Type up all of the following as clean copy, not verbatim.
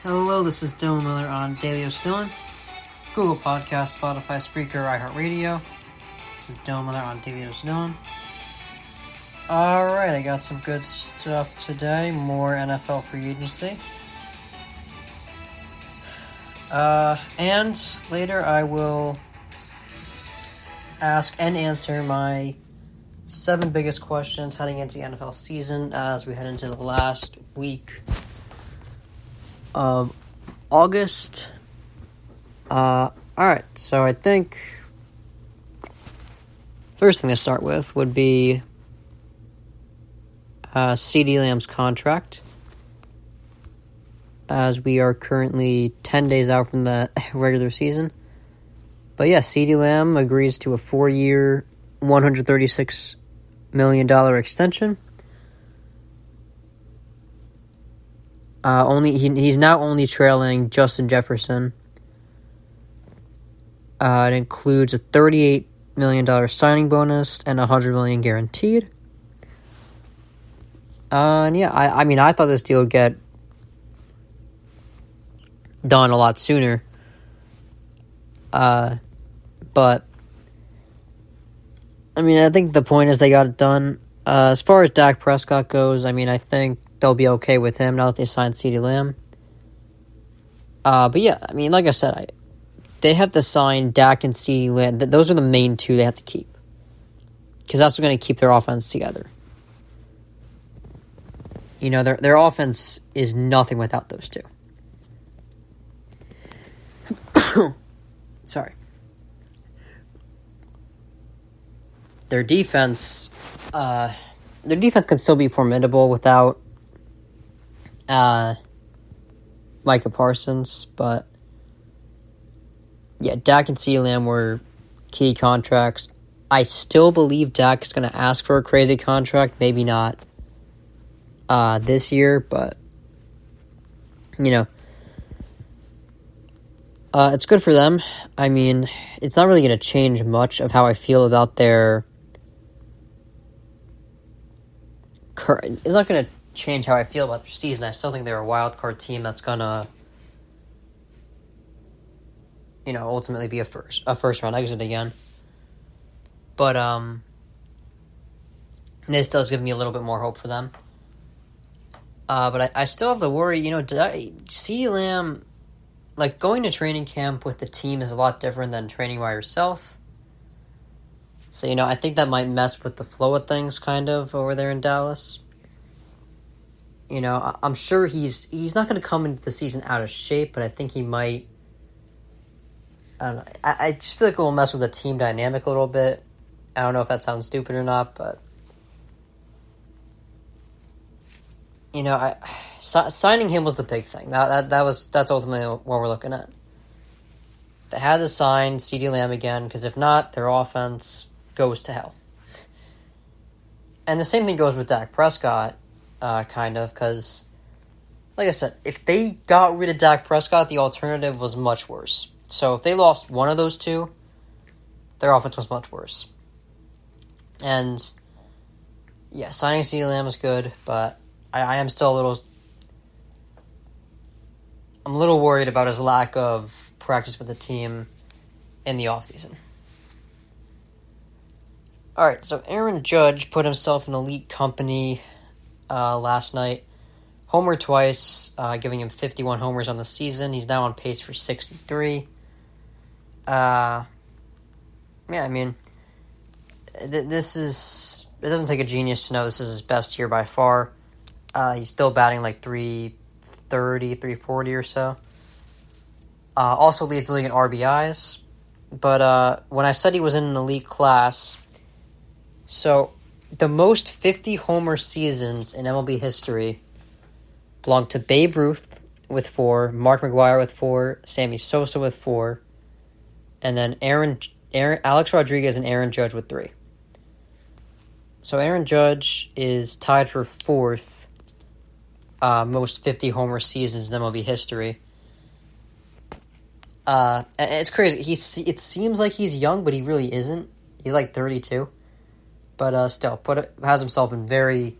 Hello, this is Dylan Miller on Daily O'Snillin, Google Podcast, Spotify, Spreaker, iHeartRadio. This is Dylan Miller on Daily O'Snillin. Alright, I got some good stuff today. More NFL free agency. And later I will ask and answer my 7 biggest questions heading into the NFL season as we head into the last week of August. Alright, so I think first thing to start with would be CeeDee Lamb's contract, as we are currently 10 days out from the regular season. But yeah, CeeDee Lamb agrees to a 4-year, $136 million extension. He's now only trailing Justin Jefferson. It includes a $38 million signing bonus and $100 million guaranteed. And yeah, I thought this deal would get done a lot sooner. But I think the point is they got it done. As far as Dak Prescott goes, I think they'll be okay with him now that they signed CeeDee Lamb. But yeah, like I said, they have to sign Dak and CeeDee Lamb. Those are the main two they have to keep, because that's what's going to keep their offense together. Their offense is nothing without those two. Sorry. Their defense can still be formidable without Micah Parsons, but yeah, Dak and CeeDee Lamb were key contracts. I still believe Dak is going to ask for a crazy contract, maybe not this year, but it's good for them. It's not really going to change much of how I feel about their it's not going to change how I feel about their season. I still think they're a wild card team that's going to ultimately be a first round exit again. But this does give me a little bit more hope for them. But I still have the worry, CeeDee Lamb, going to training camp with the team is a lot different than training by yourself. So, I think that might mess with the flow of things kind of over there in Dallas. I'm sure he's not going to come into the season out of shape, but I think he might. I don't know. I just feel like it will mess with the team dynamic a little bit. I don't know if that sounds stupid or not, but signing him was the big thing. That's ultimately what we're looking at. They had to sign CeeDee Lamb again, because if not, their offense goes to hell. And the same thing goes with Dak Prescott, kind of, because, like I said, if they got rid of Dak Prescott, the alternative was much worse. So if they lost one of those two, their offense was much worse. And yeah, signing CeeDee Lamb is good, but I am still I'm a little worried about his lack of practice with the team in the offseason. Alright, so Aaron Judge put himself in elite company last night. Homered twice, giving him 51 homers on the season. He's now on pace for 63. It doesn't take a genius to know this is his best year by far. He's still batting like 330, 340 or so. Also leads the league in RBIs. But when I said he was in an elite class, so the most 50 homer seasons in MLB history belong to Babe Ruth with 4, Mark McGwire with 4, Sammy Sosa with 4, and then Alex Rodriguez and Aaron Judge with 3. So Aaron Judge is tied for 4th most 50 homer seasons in MLB history. It's crazy. It seems like he's young, but he really isn't. He's like 32. But still, has himself in very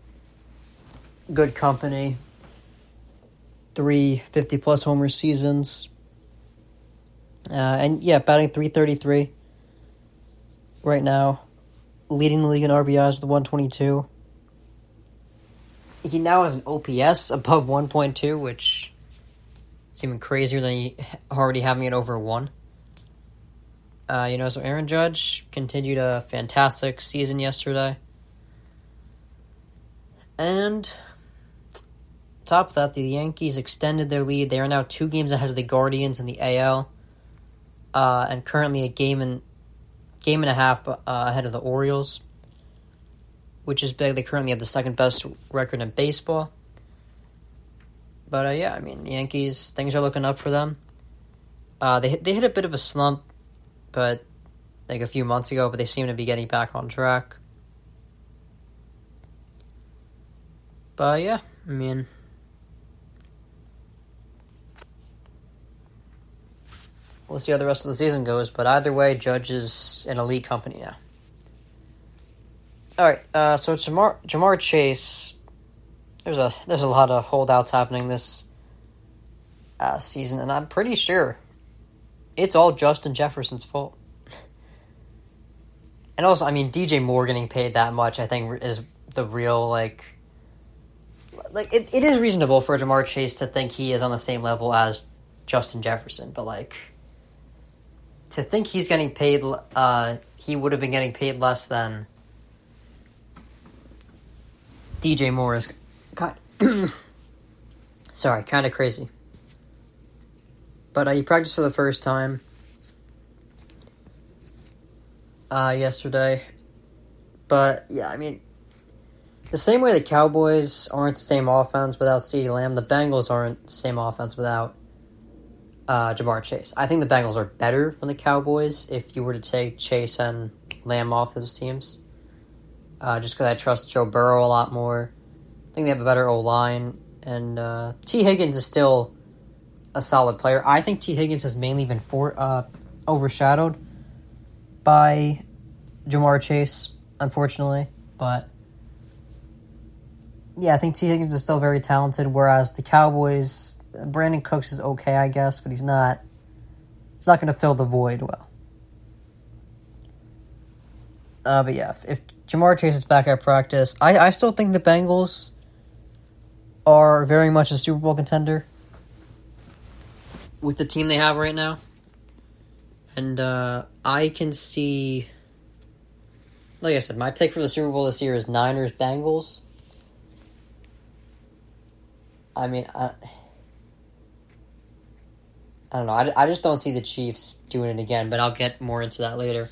good company. three 50-plus homer seasons. And yeah, batting .333 right now, leading the league in RBIs with 122. He now has an OPS above 1.2, which is even crazier than he already having it over 1. So Aaron Judge continued a fantastic season yesterday. And top of that, the Yankees extended their lead. They are now 2 games ahead of the Guardians in the AL, and currently a game and a half ahead of the Orioles, which is big. They currently have the second best record in baseball. But the Yankees, things are looking up for them. They hit a bit of a slump, but like a few months ago, but they seem to be getting back on track. But we'll see how the rest of the season goes. But either way, Judge is in elite company now. All right, so Jamar Chase. There's a lot of holdouts happening this season, and I'm pretty sure it's all Justin Jefferson's fault. And also, DJ Moore getting paid that much, I think, is the real, it is reasonable for Jamar Chase to think he is on the same level as Justin Jefferson, but, to think he's getting paid, he would have been getting paid less than DJ Moore is kind of crazy. But he practiced for the first time yesterday. But, the same way the Cowboys aren't the same offense without CeeDee Lamb, the Bengals aren't the same offense without Jamar Chase. I think the Bengals are better than the Cowboys if you were to take Chase and Lamb off those teams. Just because I trust Joe Burrow a lot more. I think they have a better O-line. And T. Higgins is still a solid player. I think T. Higgins has mainly been overshadowed by Jamar Chase, unfortunately. But yeah, I think T. Higgins is still very talented, whereas the Cowboys, Brandon Cooks is okay, I guess, but he's not going to fill the void well. But yeah, if Jamar Chase is back at practice, I still think the Bengals are very much a Super Bowl contender with the team they have right now. And I can see, like I said, my pick for the Super Bowl this year is Niners-Bengals. I don't know. I just don't see the Chiefs doing it again, but I'll get more into that later.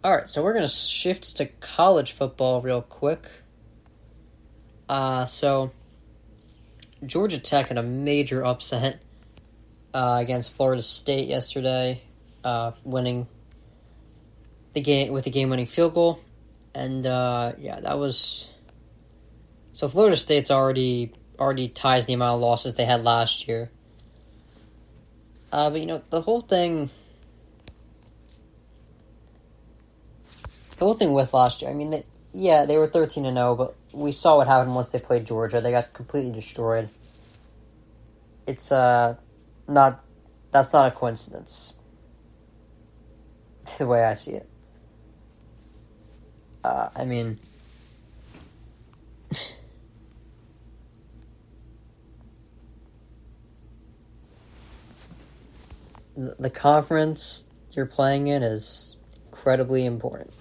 All right, so we're going to shift to college football real quick. So Georgia Tech had a major upset against Florida State yesterday, winning the game with a game-winning field goal. And that was... So Florida State's already ties the amount of losses they had last year. But the whole thing with last year, they were 13-0, but we saw what happened once they played Georgia. They got completely destroyed. It's that's not a coincidence, the way I see it. The conference you're playing in is incredibly important.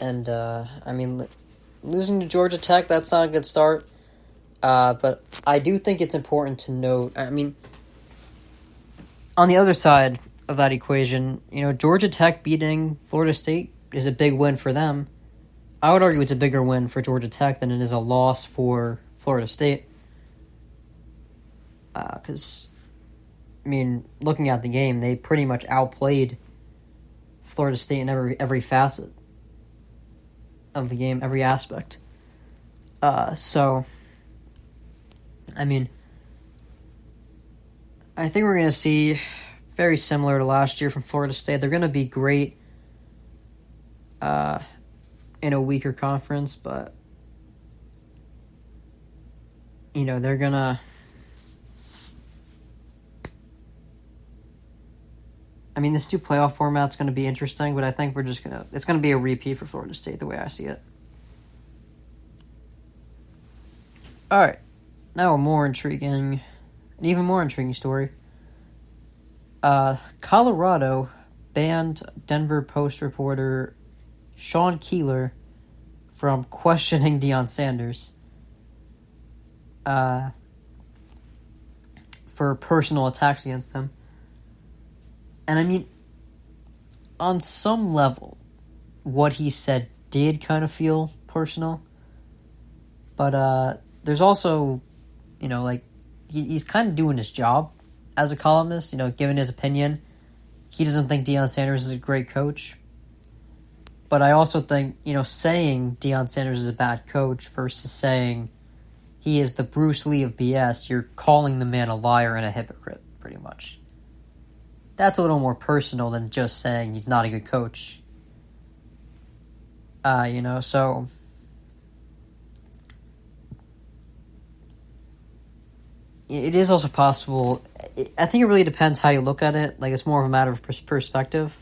And, losing to Georgia Tech, that's not a good start. But I do think it's important to note, on the other side of that equation, Georgia Tech beating Florida State is a big win for them. I would argue it's a bigger win for Georgia Tech than it is a loss for Florida State. Because, looking at the game, they pretty much outplayed Florida State in every facet of the game, every aspect. I think we're going to see very similar to last year from Florida State. They're going to be great in a weaker conference, but they're gonna. I mean, this new playoff format's going to be interesting, but I think it's going to be a repeat for Florida State the way I see it. All right, now an even more intriguing story. Colorado banned Denver Post reporter Sean Keeler from questioning Deion Sanders for personal attacks against him. And I mean, on some level, what he said did kind of feel personal. But there's also, he's kind of doing his job as a columnist, giving his opinion. He doesn't think Deion Sanders is a great coach. But I also think, saying Deion Sanders is a bad coach versus saying he is the Bruce Lee of BS, you're calling the man a liar and a hypocrite, pretty much. That's a little more personal than just saying he's not a good coach. So... It is also possible. I think it really depends how you look at it. Like, it's more of a matter of perspective.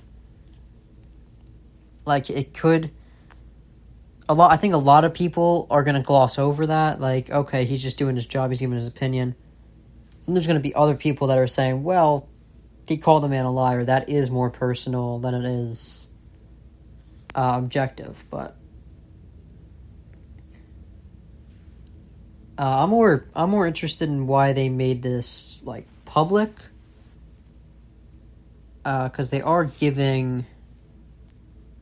Like, it could... I think a lot of people are going to gloss over that. Like, okay, he's just doing his job. He's giving his opinion. And there's going to be other people that are saying, well, he called the man a liar. That is more personal than it is objective. But I'm more interested in why they made this public. Because they are giving,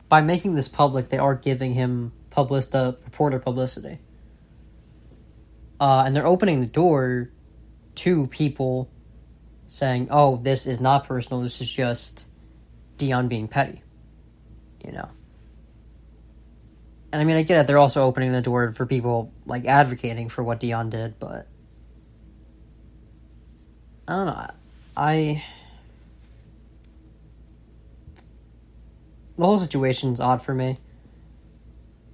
by making this public, they are giving him reporter publicity. And they're opening the door to people saying, oh, this is not personal, this is just Deion being petty. And I mean, I get it, they're also opening the door for people, advocating for what Deion did, but I don't know. The whole situation's odd for me.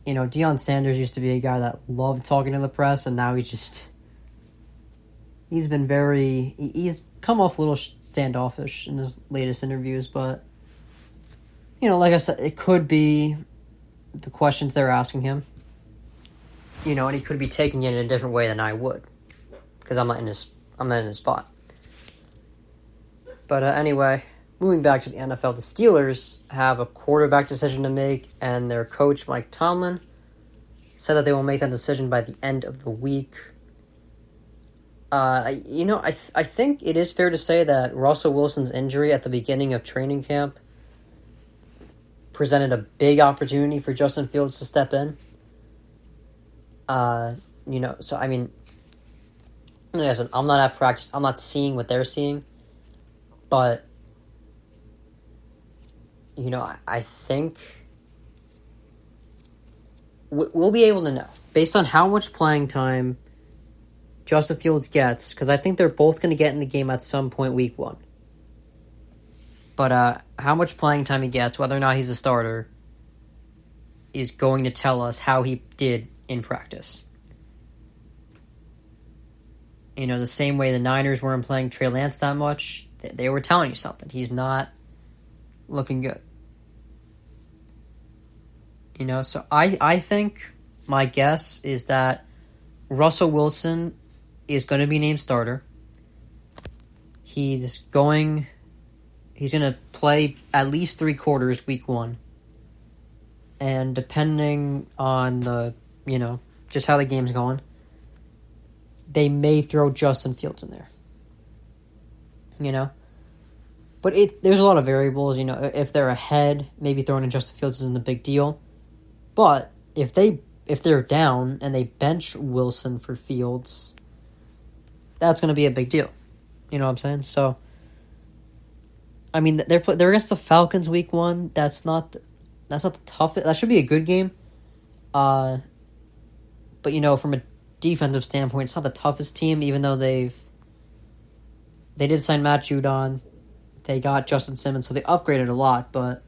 Deion Sanders used to be a guy that loved talking to the press, and now he's come off a little standoffish in his latest interviews, but, like I said, it could be the questions they're asking him, and he could be taking it in a different way than I would, because I'm not in his spot. But anyway, moving back to the NFL, the Steelers have a quarterback decision to make, and their coach, Mike Tomlin, said that they will make that decision by the end of the week. I think it is fair to say that Russell Wilson's injury at the beginning of training camp presented a big opportunity for Justin Fields to step in. So I mean, like I said, I'm not at practice. I'm not seeing what they're seeing, but I think we'll be able to know based on how much playing time Justin Fields gets, because I think they're both going to get in the game at some point week 1. But how much playing time he gets, whether or not he's a starter, is going to tell us how he did in practice. The same way the Niners weren't playing Trey Lance that much, they were telling you something. He's not looking good. So I think my guess is that Russell Wilson is going to be named starter. He's going to play at least 3 quarters week 1. And depending on just how the game's going, they may throw Justin Fields in there. But there's a lot of variables. If they're ahead, maybe throwing in Justin Fields isn't a big deal. But if they're down and they bench Wilson for Fields, that's going to be a big deal. You know what I'm saying? So, I mean, they're against the Falcons week 1. That's not the toughest. That should be a good game. But from a defensive standpoint, it's not the toughest team. Even though they did sign Matt Judon, they got Justin Simmons, so they upgraded a lot. But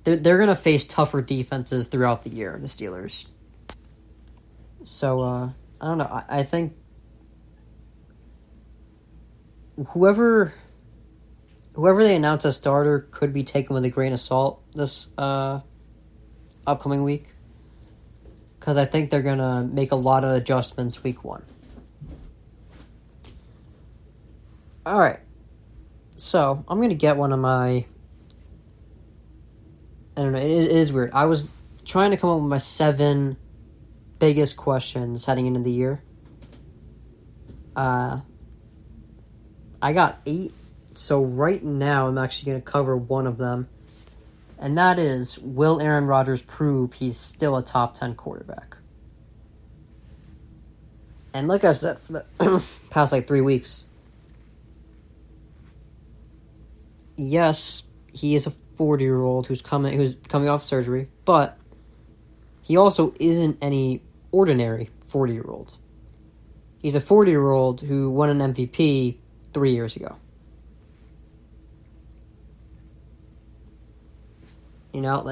they're going to face tougher defenses throughout the year, the Steelers. So I don't know. I think whoever they announce as starter could be taken with a grain of salt this upcoming week, because I think they're gonna make a lot of adjustments week 1. All right, so I'm gonna get one of my. I don't know. It is weird. I was trying to come up with my 7 biggest questions heading into the year. I got 8, so right now I'm actually going to cover one of them, and that is, will Aaron Rodgers prove he's still a top 10 quarterback? And like I've said for the past 3 weeks, yes, he is a 40-year-old who's coming off surgery, but he also isn't any ordinary 40-year-old. He's a 40-year-old who won an MVP 3 years ago. You know,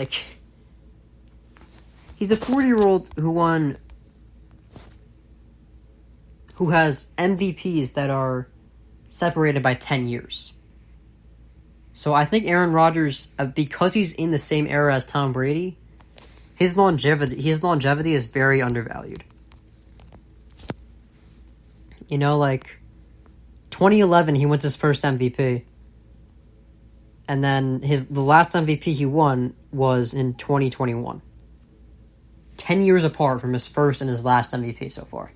he's a 40-year-old who has MVPs that are separated by 10 years. So I think Aaron Rodgers, because he's in the same era as Tom Brady, his longevity is very undervalued. You know, 2011, he wins his first MVP. And then the last MVP he won was in 2021. 10 years apart from his first and his last MVP so far.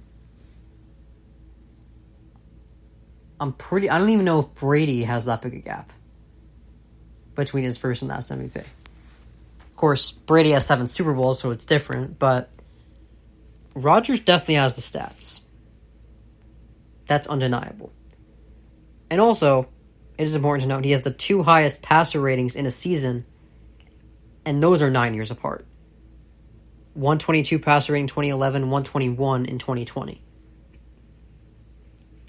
I don't even know if Brady has that big a gap between his first and last MVP. Of course, Brady has 7 Super Bowls, so it's different, but Rodgers definitely has the stats. That's undeniable. And also, it is important to note he has the 2 highest passer ratings in a season, and those are 9 years apart. 122 passer rating in 2011, 121 in 2020.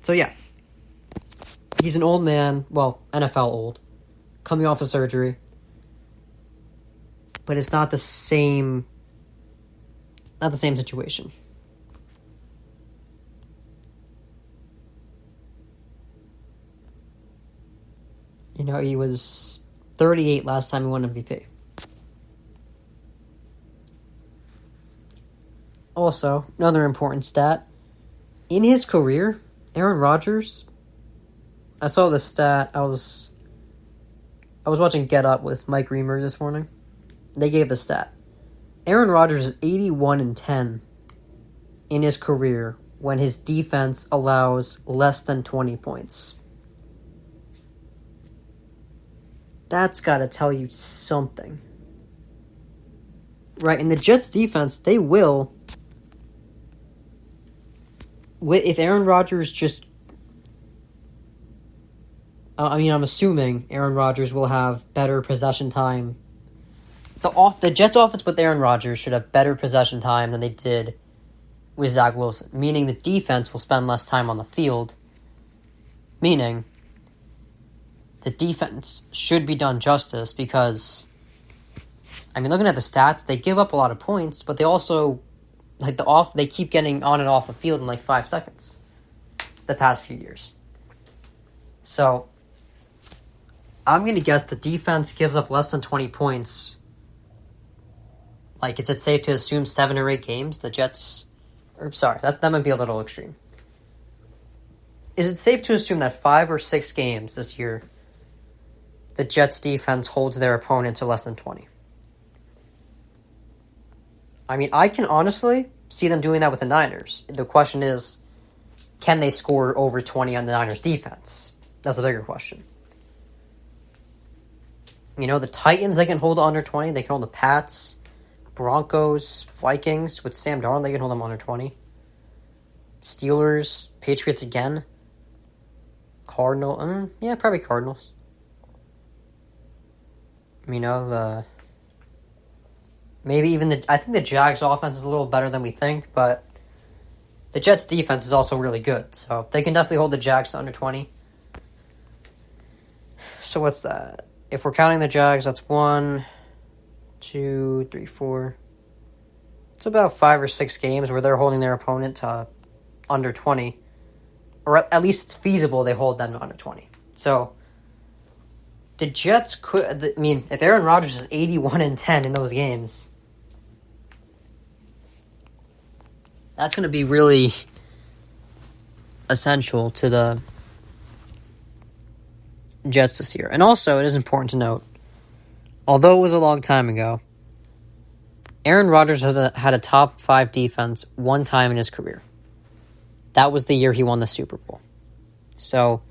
So yeah, he's an old man, well, NFL old, coming off of surgery, but it's not the same situation. You know, he was 38 last time he won MVP. Also, another important stat. In his career, Aaron Rodgers, I saw this stat. I was watching Get Up with Mike Reamer this morning. They gave the stat. Aaron Rodgers is 81-10 in his career when his defense allows less than 20 points. That's got to tell you something. Right, in the Jets defense, they will, if Aaron Rodgers just, I'm assuming Aaron Rodgers will have better possession time. The Jets offense with Aaron Rodgers should have better possession time than they did with Zach Wilson, meaning the defense will spend less time on the field, meaning the defense should be done justice because, looking at the stats, they give up a lot of points, but they also, they keep getting on and off the field in 5 seconds the past few years. So, I'm going to guess the defense gives up less than 20 points. Is it safe to assume 7 or 8 games? The Jets, that might be a little extreme. Is it safe to assume that 5 or 6 games this year, the Jets defense holds their opponent to less than 20? I can honestly see them doing that with the Niners. The question is, can they score over 20 on the Niners defense? That's a bigger question. The Titans, they can hold under 20. They can hold the Pats, Broncos, Vikings. With Sam Darnold, they can hold them under 20. Steelers, Patriots again. Probably Cardinals. Maybe even I think the Jags offense is a little better than we think, but the Jets defense is also really good, so they can definitely hold the Jags to under 20. So what's that? If we're counting the Jags, that's 1, 2, 3, 4. It's about 5 or 6 games where they're holding their opponent to under 20. Or at least it's feasible they hold them to under 20. So, the Jets could... I mean, if Aaron Rodgers is 81-10 in those games, that's going to be really essential to the Jets this year. And also, it is important to note, although it was a long time ago, Aaron Rodgers had a top 5 defense one time in his career. That was the year he won the Super Bowl. So,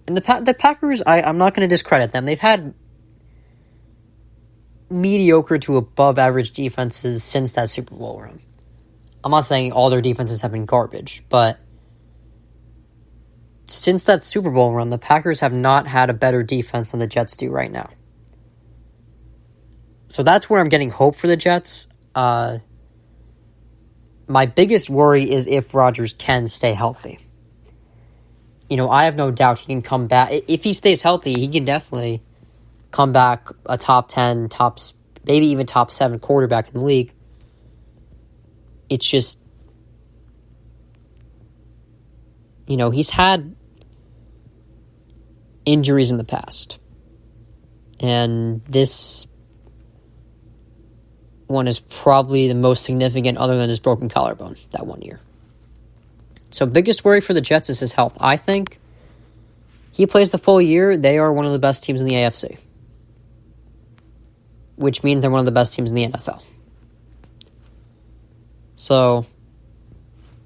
and the Packers, I'm not going to discredit them. They've had mediocre to above average defenses since that Super Bowl run. I'm not saying all their defenses have been garbage, but since that Super Bowl run, the Packers have not had a better defense than the Jets do right now. So that's where I'm getting hope for the Jets. My biggest worry is if Rodgers can stay healthy. You know, I have no doubt he can come back. If he stays healthy, he can definitely come back a top 10, maybe even top 7 quarterback in the league. It's just, you know, he's had injuries in the past. And this one is probably the most significant other than his broken collarbone that one year. So biggest worry for the Jets is his health. I think he plays the full year. They are one of the best teams in the AFC, which means they're one of the best teams in the NFL. So,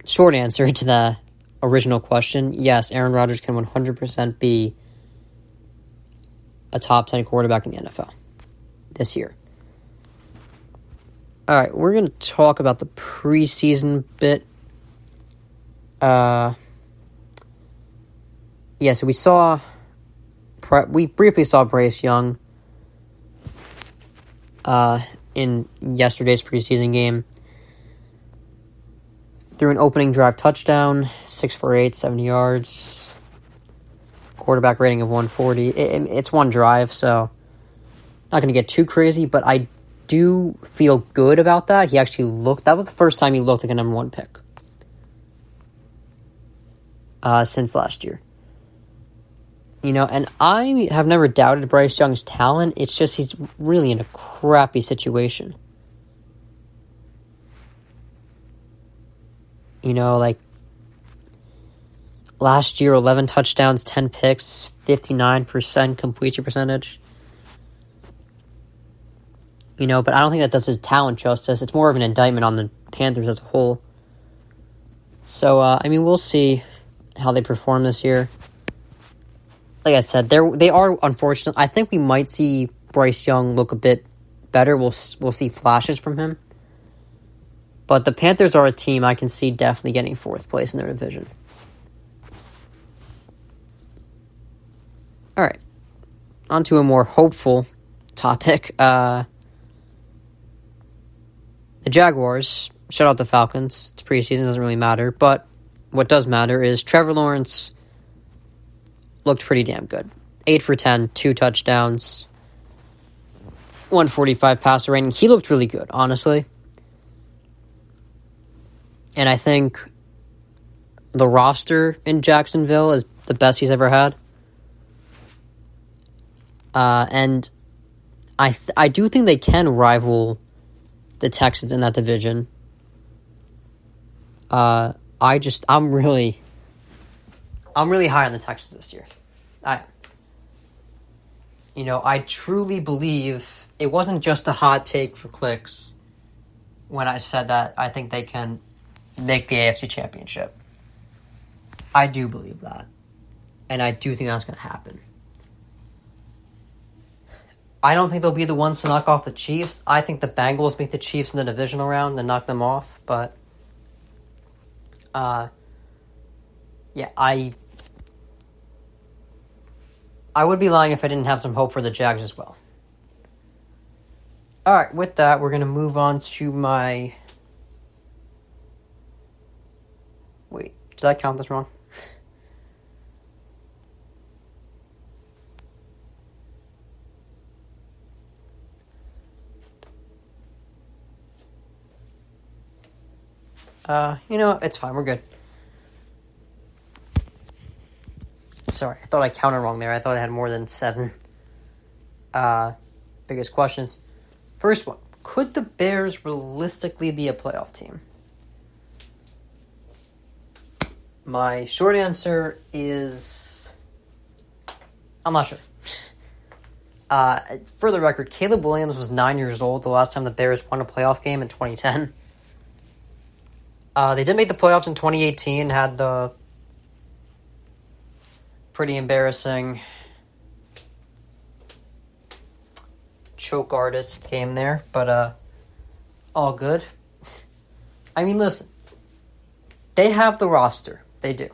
short answer to the original question, yes, Aaron Rodgers can 100% be a top 10 quarterback in the NFL this year. All right, we're going to talk about the preseason bit. So we briefly saw Bryce Young in yesterday's preseason game. Threw an opening drive touchdown, 6 for 8, 70 yards. Quarterback rating of 140. It's one drive, so not going to get too crazy, but I do feel good about that. He actually that was the first time he looked like a number 1 pick since last year. You know, and I have never doubted Bryce Young's talent. It's just he's really in a crappy situation. You know, like last year, 11 touchdowns, 10 picks, 59% completion percentage. You know, but I don't think that does his talent justice. It's more of an indictment on the Panthers as a whole. So, we'll see how they perform this year. Like I said, they are unfortunate. I think we might see Bryce Young look a bit better. We'll see flashes from him. But the Panthers are a team I can see definitely getting 4th place in their division. All right. On to a more hopeful topic. The Jaguars shut out the Falcons. It's preseason, doesn't really matter. But what does matter is Trevor Lawrence looked pretty damn good. 8 for 10, 2 touchdowns, 145 passer rating. He looked really good, honestly. And I think the roster in Jacksonville is the best he's ever had. And I do think they can rival the Texans in that division. I'm really high on the Texans this year. I truly believe it wasn't just a hot take for clicks when I said that I think they can make the AFC Championship. I do believe that. And I do think that's going to happen. I don't think they'll be the ones to knock off the Chiefs. I think the Bengals beat the Chiefs in the divisional round and knock them off. But, I would be lying if I didn't have some hope for the Jags as well. All right, with that, we're going to move on to my... Wait, did I count this wrong? It's fine. We're good. Sorry, I thought I counted wrong there. I thought I had more than 7 biggest questions. First one. Could the Bears realistically be a playoff team? My short answer is I'm not sure. For the record, Caleb Williams was 9 years old the last time the Bears won a playoff game in 2010. They did make the playoffs in 2018, had the pretty embarrassing choke artist game there, but all good. I mean, listen, they have the roster. They do.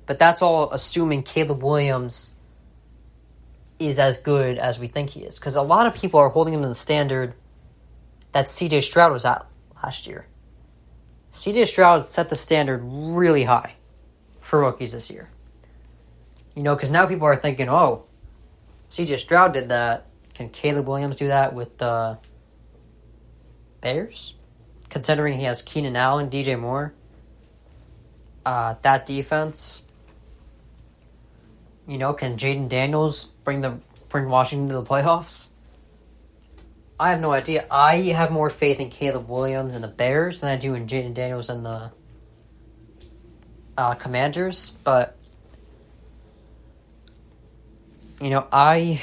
But that's all assuming Caleb Williams is as good as we think he is. Because a lot of people are holding him to the standard that CJ Stroud was at last year. CJ Stroud set the standard really high for rookies this year. Because now people are thinking, oh, CJ Stroud did that. Can Caleb Williams do that with the Bears? Considering he has Keenan Allen, DJ Moore. That defense. Can Jaden Daniels bring Washington to the playoffs? I have no idea. I have more faith in Caleb Williams and the Bears than I do in Jaden Daniels and the Commanders. But, I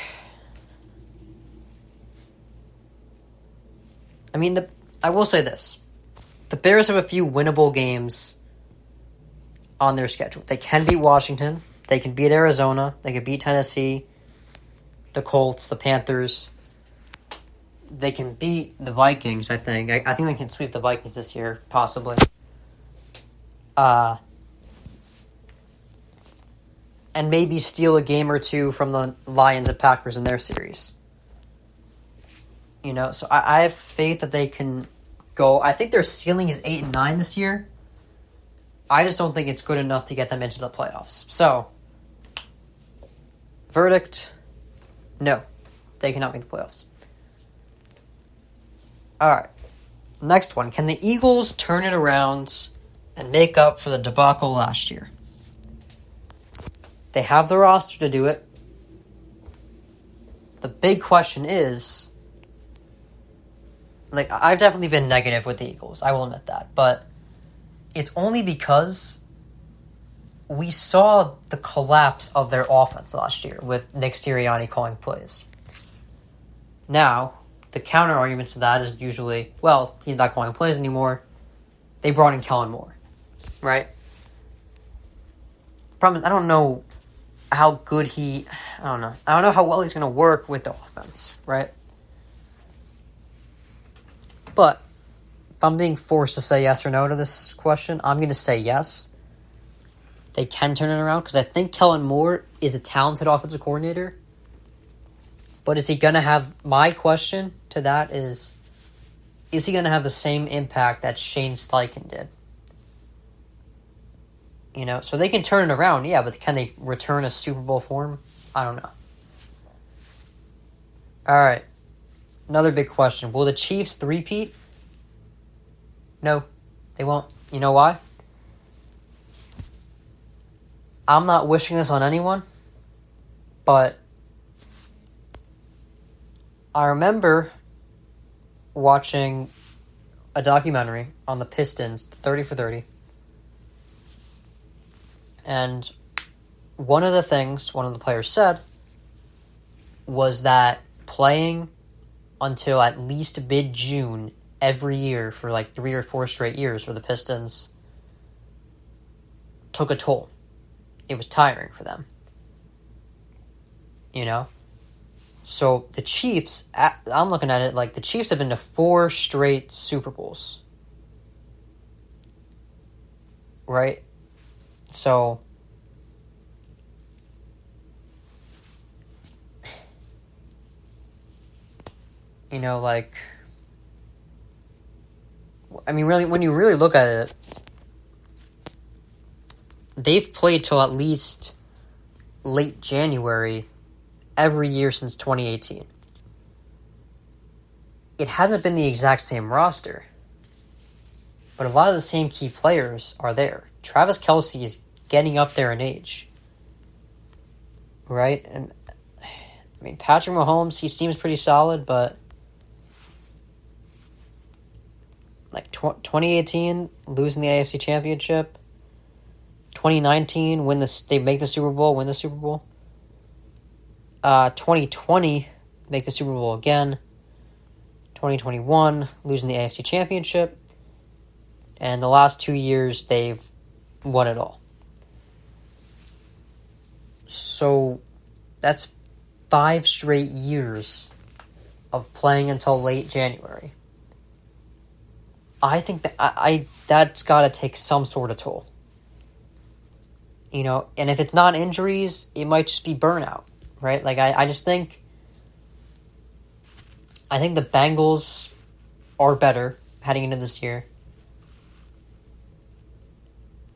will say this. The Bears have a few winnable games on their schedule. They can beat Washington. They can beat Arizona. They can beat Tennessee, the Colts, the Panthers. They can beat the Vikings, I think. I think they can sweep the Vikings this year, possibly. And maybe steal a game or two from the Lions and Packers in their series. So I have faith that they can go. I think their ceiling is 8-9 this year. I just don't think it's good enough to get them into the playoffs. So, verdict, no. They cannot make the playoffs. Alright. Next one. Can the Eagles turn it around and make up for the debacle last year? They have the roster to do it. The big question is, I've definitely been negative with the Eagles. I will admit that. But it's only because we saw the collapse of their offense last year with Nick Sirianni calling plays. Now, the counter argument to that is usually, well, he's not calling plays anymore. They brought in Kellen Moore, right? Problem is, I don't know how good I don't know. I don't know how well he's going to work with the offense, right? But if I'm being forced to say yes or no to this question, I'm going to say yes. They can turn it around because I think Kellen Moore is a talented offensive coordinator. But is he going to have... My question to that is he going to have the same impact that Shane Steichen did? So they can turn it around, yeah, but can they return a Super Bowl form? I don't know. All right. Another big question. Will the Chiefs three-peat? No, they won't. You know why? I'm not wishing this on anyone, but I remember watching a documentary on the Pistons, 30 for 30, and one of the things one of the players said was that playing until at least mid-June every year for 3 or 4 straight years for the Pistons took a toll. It was tiring for them. So the Chiefs, I'm looking at it like the Chiefs have been to 4 straight Super Bowls. Right? So really, when you really look at it, they've played till at least late January every year since 2018. It hasn't been the exact same roster. but a lot of the same key players are there. Travis Kelce is getting up there in age, right? And I mean, Patrick Mahomes, he seems pretty solid, but like 2018, losing the AFC Championship. 2019, they make the Super Bowl, win the Super Bowl. 2020, make the Super Bowl again. 2021, losing the AFC Championship. And the last 2 years, they've won it all. So, that's 5 straight years of playing until late January. I think that's got to take some sort of toll. You know, and if it's not injuries, it might just be burnout, right? Like, I just think... I think the Bengals are better heading into this year.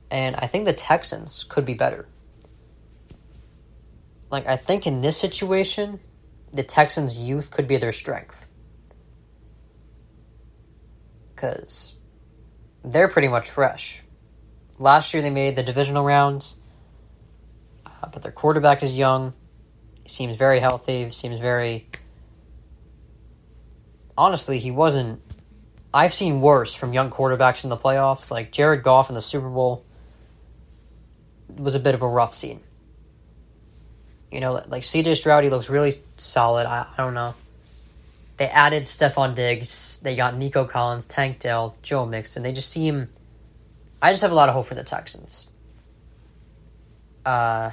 And I think the Texans could be better. Like, I think in this situation, the Texans' youth could be their strength. Because they're pretty much fresh. Last year they made the divisional rounds, but their quarterback is young. He seems very healthy. Honestly, he wasn't... I've seen worse from young quarterbacks in the playoffs. Like Jared Goff in the Super Bowl was a bit of a rough scene. You know, like CJ Stroud, he looks really solid. I don't know. They added Stephon Diggs. They got Nico Collins, Tank Dell, Joe Mixon. They just seem... I just have a lot of hope for the Texans. And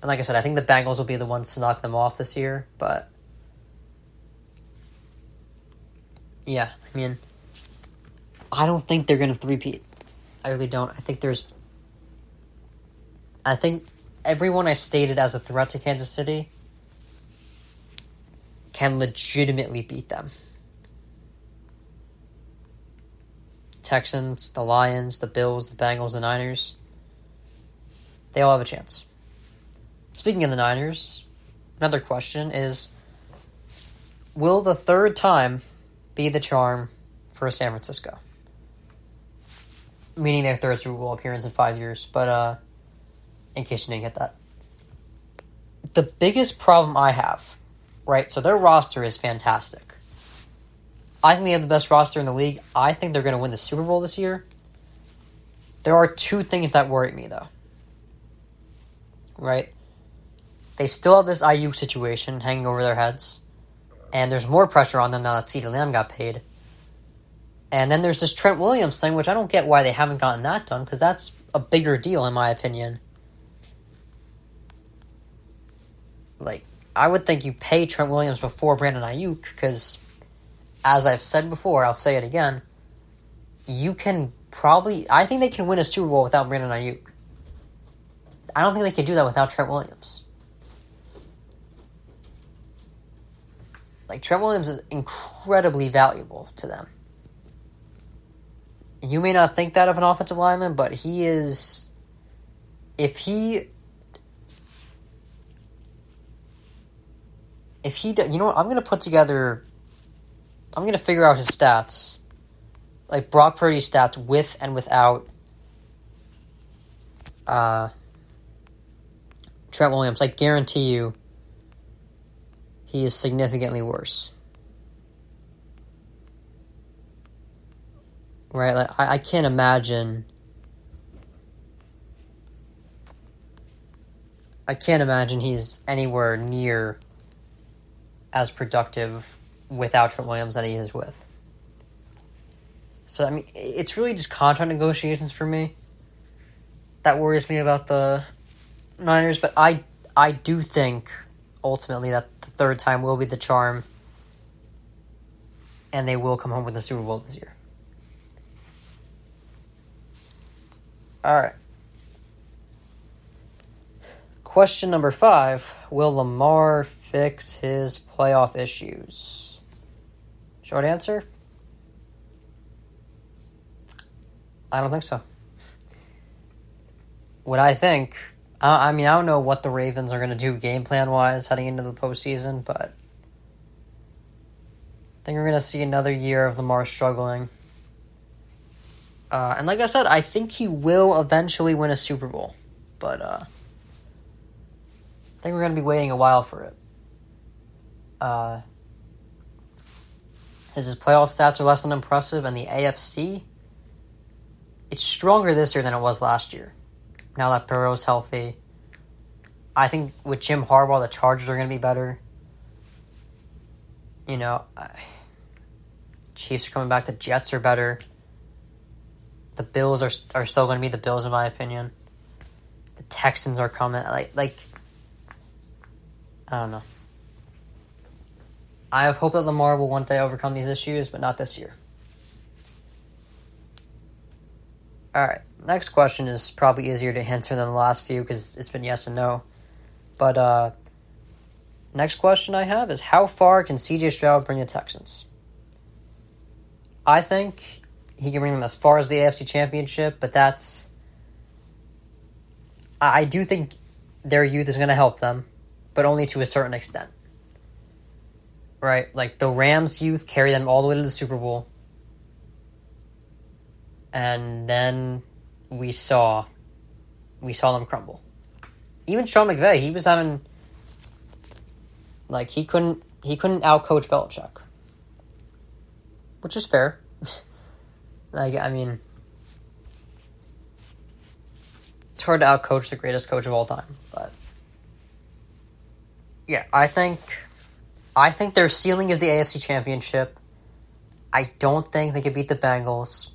like I said, I think the Bengals will be the ones to knock them off this year. But, yeah, I mean, I don't think they're going to three-peat. I really don't. I think everyone I stated as a threat to Kansas City can legitimately beat them. Texans, the Lions, the Bills, the Bengals, the Niners. They all have a chance. Speaking of the Niners, another question is, will the third time be the charm for San Francisco? Meaning their third Super Bowl appearance in 5 years. But, in case you didn't get that. The biggest problem I have, right, so their roster is fantastic. I think they have the best roster in the league. I think they're going to win the Super Bowl this year. There are 2 things that worry me, though. Right? They still have this Ayuk situation hanging over their heads. And there's more pressure on them now that CeeDee Lamb got paid. And then there's this Trent Williams thing, which I don't get why they haven't gotten that done, because that's a bigger deal, in my opinion. Like, I would think you pay Trent Williams before Brandon Ayuk, because... as I've said before, I'll say it again, you can probably... I think they can win a Super Bowl without Brandon Ayuk. I don't think they can do that without Trent Williams. Like, Trent Williams is incredibly valuable to them. You may not think that of an offensive lineman, but he is... If he... You know what? I'm going to put together... I'm going to figure out his stats. Like Brock Purdy's stats with and without Trent Williams. I guarantee you he is significantly worse. Right? Like I can't imagine... he's anywhere near as productive without Trent Williams than he is with. So, I mean, it's really just contract negotiations for me that worries me about the Niners, but I do think, ultimately, that the third time will be the charm, and they will come home with the Super Bowl this year. Alright. Question number 5. Will Lamar fix his playoff issues? Short answer? I don't think so. What I think... I mean, I don't know what the Ravens are going to do game plan-wise heading into the postseason, but... I think we're going to see another year of Lamar struggling. And like I said, I think he will eventually win a Super Bowl. But I think we're going to be waiting a while for it. His playoff stats are less than impressive, and the AFC, it's stronger this year than it was last year. Now that Burrow's healthy, I think with Jim Harbaugh, the Chargers are going to be better. You know, Chiefs are coming back. The Jets are better. The Bills are still going to be the Bills, in my opinion. The Texans are coming. Like I don't know. I have hope that Lamar will one day overcome these issues, but not this year. All right, next question is probably easier to answer than the last few because it's been yes and no. But next question I have is, how far can C.J. Stroud bring the Texans? I think he can bring them as far as the AFC Championship, but that's... I do think their youth is going to help them, but only to a certain extent. Right? Like, the Rams' youth carry them all the way to the Super Bowl. And then we saw them crumble. Even Sean McVay, he was having... Like, he couldn't outcoach Belichick. Which is fair. Like, I mean... It's hard to outcoach the greatest coach of all time, but... Yeah, I think their ceiling is the AFC Championship. I don't think they could beat the Bengals.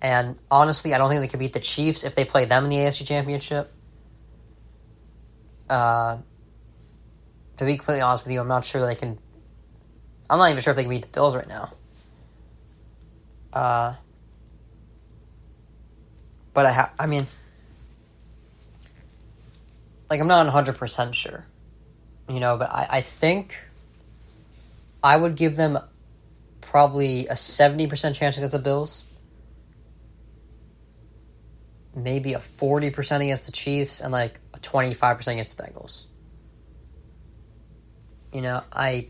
And honestly, I don't think they could beat the Chiefs if they play them in the AFC Championship. To be completely honest with you, I'm not sure they can... I'm not even sure if they can beat the Bills right now. But I mean... Like, I'm not 100% sure. You know, but I think I would give them probably a 70% chance against the Bills. Maybe a 40% against the Chiefs and like a 25% against the Bengals. You know, I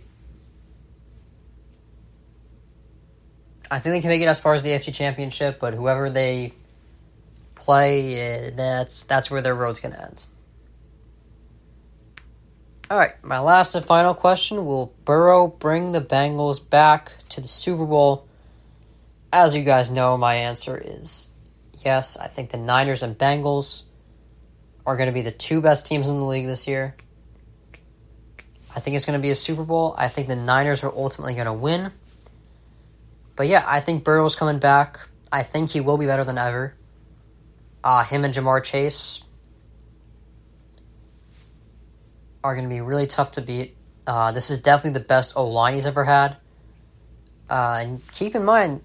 think they can make it as far as the AFC Championship, but whoever they play, that's where their road's going to end. All right, my last and final question. Will Burrow bring the Bengals back to the Super Bowl? As you guys know, my answer is yes. I think the Niners and Bengals are going to be the two best teams in the league this year. I think it's going to be a Super Bowl. I think the Niners are ultimately going to win. But yeah, I think Burrow's coming back. I think he will be better than ever. Him and Jamar Chase are going to be really tough to beat. This is definitely the best O-line he's ever had. And keep in mind,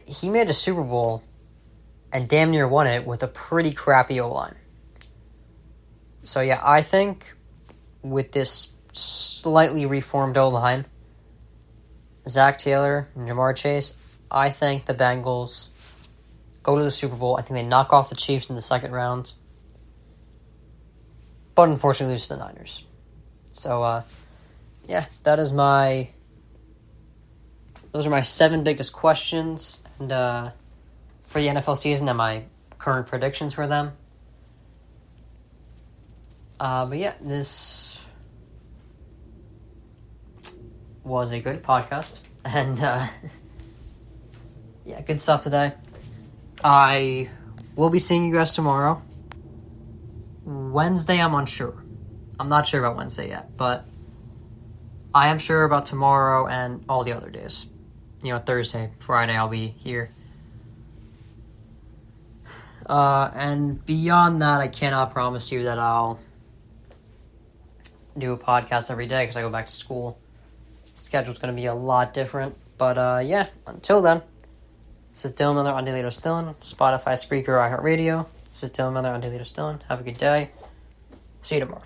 he made a Super Bowl and damn near won it with a pretty crappy O-line. So yeah, I think with this slightly reformed O-line, Zach Taylor and Jamar Chase, I think the Bengals go to the Super Bowl. I think they knock off the Chiefs in the second round. But unfortunately lose to the Niners. So, yeah, those are my 7 biggest questions and for the NFL season and my current predictions for them. But yeah, this was a good podcast. And, yeah, good stuff today. I will be seeing you guys tomorrow. Wednesday, I'm unsure. I'm not sure about Wednesday yet, but I am sure about tomorrow and all the other days. You know, Thursday, Friday, I'll be here. And beyond that, I cannot promise you that I'll do a podcast every day because I go back to school. Schedule's going to be a lot different. But, yeah, until then, this is Dylan Miller on Daily Dylan, Spotify, Spreaker, iHeartRadio. This is Dylan Miller on Daily Dylan. Have a good day. See you tomorrow.